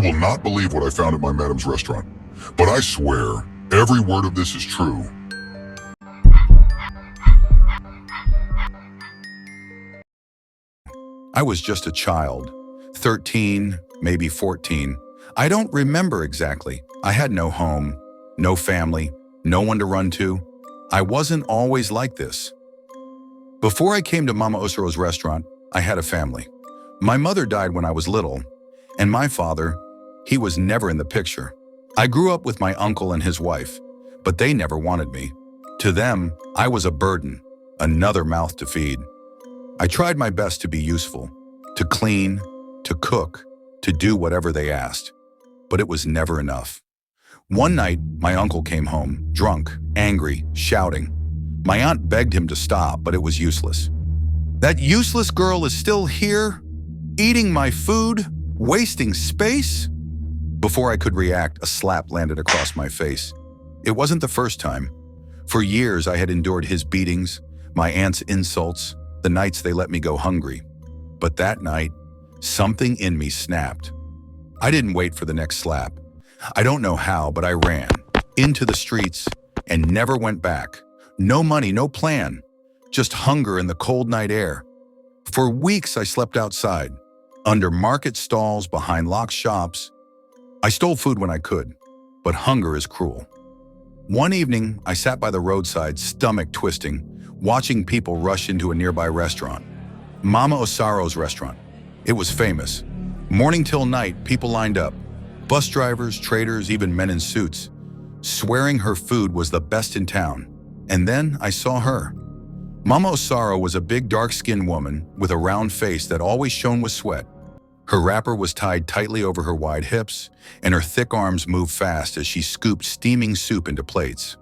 will not believe what I found at my madam's restaurant, but I swear, every word of this is true. I was just a child, 13, maybe 14. I don't remember exactly. I had no home, no family, no one to run to. I wasn't always like this. Before I came to Mama Osaro's restaurant, I had a family. My mother died when I was little, and my father, he was never in the picture. I grew up with my uncle and his wife, but they never wanted me. To them, I was a burden, another mouth to feed. I tried my best to be useful, to clean, to cook, to do whatever they asked, but it was never enough. One night, my uncle came home, drunk, angry, shouting. My aunt begged him to stop, but it was useless. That useless girl is still here, eating my food, wasting space? Before I could react, a slap landed across my face. It wasn't the first time. For years, I had endured his beatings, my aunt's insults, the nights they let me go hungry. But that night, something in me snapped. I didn't wait for the next slap. I don't know how, but I ran into the streets and never went back. No money, no plan, just hunger in the cold night air. For weeks, I slept outside, under market stalls, behind locked shops. I stole food when I could, but hunger is cruel. One evening, I sat by the roadside, stomach twisting, watching people rush into a nearby restaurant. Mama Osaro's restaurant. It was famous. Morning till night, people lined up. Bus drivers, traders, even men in suits, swearing her food was the best in town. And then I saw her. Mama Osaro was a big, dark-skinned woman with a round face that always shone with sweat. Her wrapper was tied tightly over her wide hips, and her thick arms moved fast as she scooped steaming soup into plates.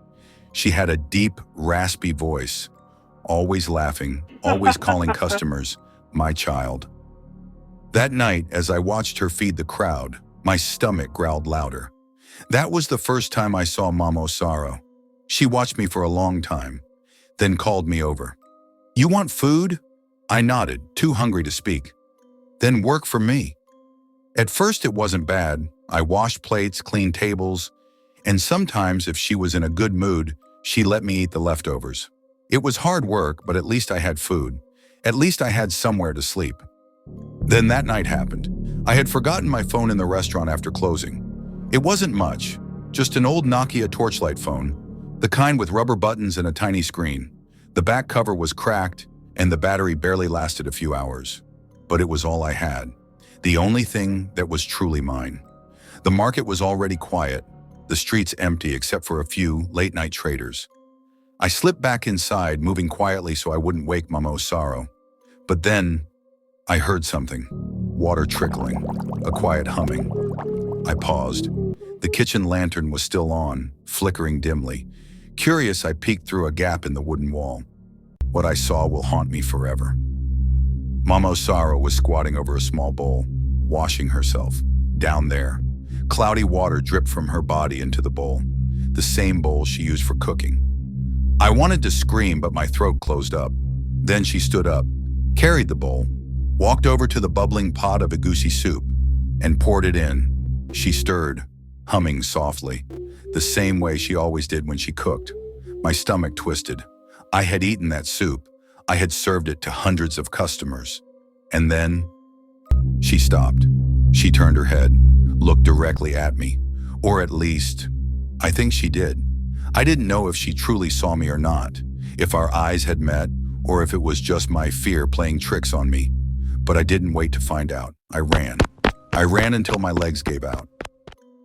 She had a deep, raspy voice, always laughing, always calling customers, "my child." That night, as I watched her feed the crowd, my stomach growled louder. That was the first time I saw Mama Osaro. She watched me for a long time, then called me over. "You want food?" I nodded, too hungry to speak. "Then work for me." At first it wasn't bad. I washed plates, cleaned tables, and sometimes if she was in a good mood, she let me eat the leftovers. It was hard work, but at least I had food. At least I had somewhere to sleep. Then that night happened. I had forgotten my phone in the restaurant after closing. It wasn't much, just an old Nokia torchlight phone, the kind with rubber buttons and a tiny screen. The back cover was cracked, and the battery barely lasted a few hours. But it was all I had, the only thing that was truly mine. The market was already quiet, the streets empty except for a few late-night traders. I slipped back inside, moving quietly so I wouldn't wake Mama Osaro. But then, I heard something. Water trickling, a quiet humming. I paused. The kitchen lantern was still on, flickering dimly. Curious, I peeked through a gap in the wooden wall. What I saw will haunt me forever. Mama Osaro was squatting over a small bowl, washing herself. Down there, cloudy water dripped from her body into the bowl, the same bowl she used for cooking. I wanted to scream, but my throat closed up. Then she stood up, carried the bowl, walked over to the bubbling pot of egusi soup, and poured it in. She stirred, humming softly, the same way she always did when she cooked. My stomach twisted. I had eaten that soup. I had served it to hundreds of customers. And then, she stopped. She turned her head, looked directly at me. Or at least, I think she did. I didn't know if she truly saw me or not, if our eyes had met, or if it was just my fear playing tricks on me. But I didn't wait to find out. I ran. I ran until my legs gave out.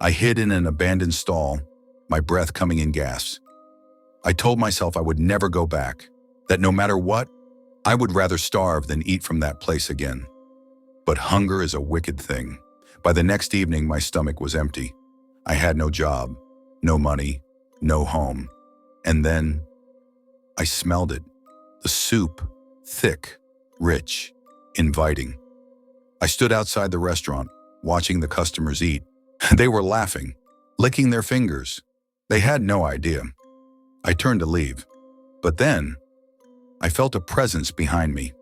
I hid in an abandoned stall, my breath coming in gasps. I told myself I would never go back, that no matter what, I would rather starve than eat from that place again. But hunger is a wicked thing. By the next evening, my stomach was empty. I had no job, no money, no home. And then, I smelled it. The soup, thick, rich, inviting. I stood outside the restaurant, watching the customers eat. They were laughing, licking their fingers. They had no idea. I turned to leave. But then, I felt a presence behind me.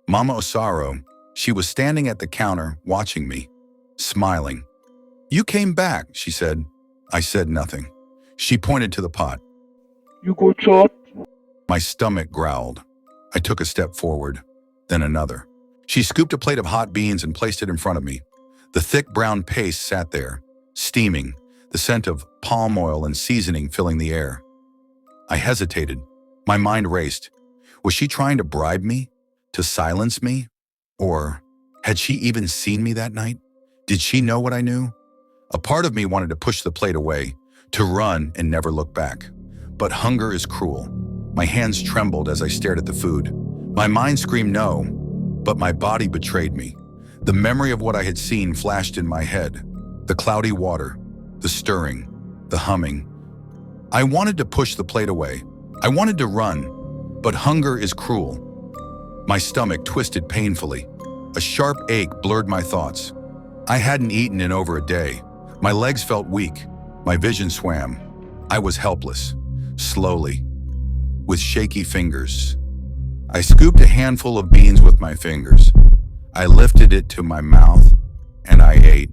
Mama Osaro, she was standing at the counter, watching me, smiling. "You came back," she said. I said nothing. She pointed to the pot. You got shot? My stomach growled. I took a step forward, then another. She scooped a plate of hot beans and placed it in front of me. The thick brown paste sat there, steaming, the scent of palm oil and seasoning filling the air. I hesitated. My mind raced. Was she trying to bribe me? To silence me? Or had she even seen me that night? Did she know what I knew? A part of me wanted to push the plate away, to run and never look back. But hunger is cruel. My hands trembled as I stared at the food. My mind screamed no, but my body betrayed me. The memory of what I had seen flashed in my head. The cloudy water, the stirring, the humming. I wanted to push the plate away. I wanted to run, but hunger is cruel. My stomach twisted painfully. A sharp ache blurred my thoughts. I hadn't eaten in over a day. My legs felt weak. My vision swam. I was helpless. Slowly, with shaky fingers, I scooped a handful of beans with my fingers. I lifted it to my mouth, and I ate.